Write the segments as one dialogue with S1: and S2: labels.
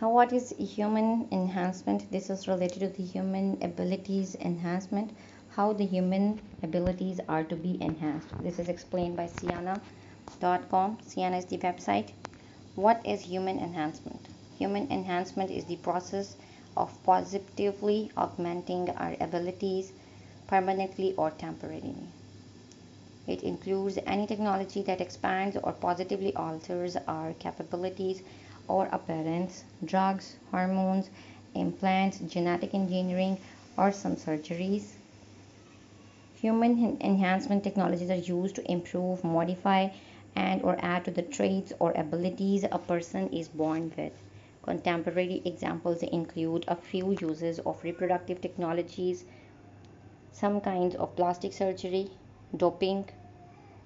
S1: What is human enhancement? This is related to the human abilities enhancement, how the human abilities are to be enhanced. This is explained by Siana.com. Siana is the website. What is human enhancement? Human enhancement is the process of positively augmenting our abilities permanently or temporarily. It includes any technology that expands or positively alters our capabilities or appearance, drugs, hormones, implants, genetic engineering, or some surgeries. Human enhancement technologies are used to improve, modify, and or add to the traits or abilities a person is born with. Contemporary examples include a few uses of reproductive technologies, some kinds of plastic surgery, doping,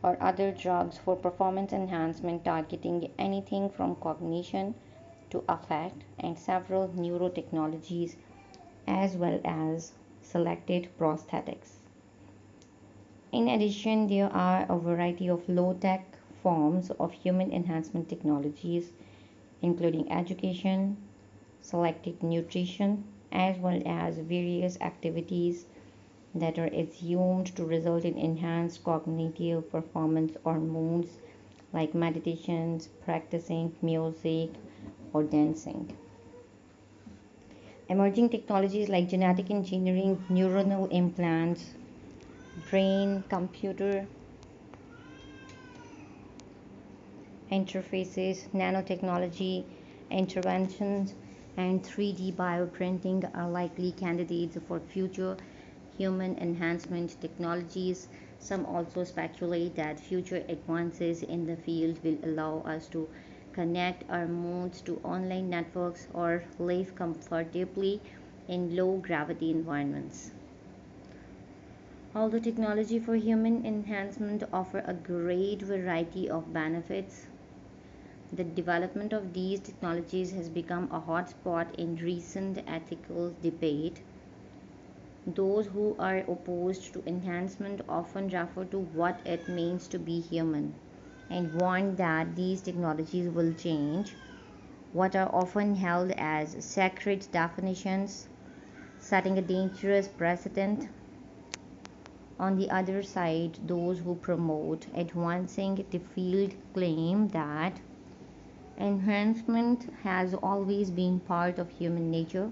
S1: or other drugs for performance enhancement targeting anything from cognition to affect, and several neurotechnologies as well as selected prosthetics. In addition, there are a variety of low-tech forms of human enhancement technologies, including education, selected nutrition, as well as various activities that are assumed to result in enhanced cognitive performance or moods like meditations, practicing music, or dancing. Emerging technologies like genetic engineering, neuronal implants, brain computer interfaces, nanotechnology interventions, and 3D bioprinting are likely candidates for future human enhancement technologies. Some also speculate that future advances in the field will allow us to connect our moods to online networks or live comfortably in low gravity environments. Although technology for human enhancement offer a great variety of benefits, the development of these technologies has become a hotspot in recent ethical debate. Those who are opposed to enhancement often refer to what it means to be human and warn that these technologies will change what are often held as sacred definitions, setting a dangerous precedent. On the other side, those who promote advancing the field claim that enhancement has always been part of human nature,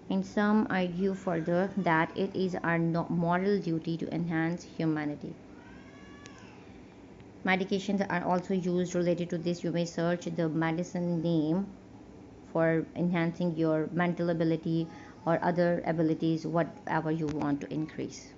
S1: and some argue further that it is our moral duty to enhance humanity. Medications are also used related to this. You may search the medicine name for enhancing your mental ability or other abilities, whatever you want to increase.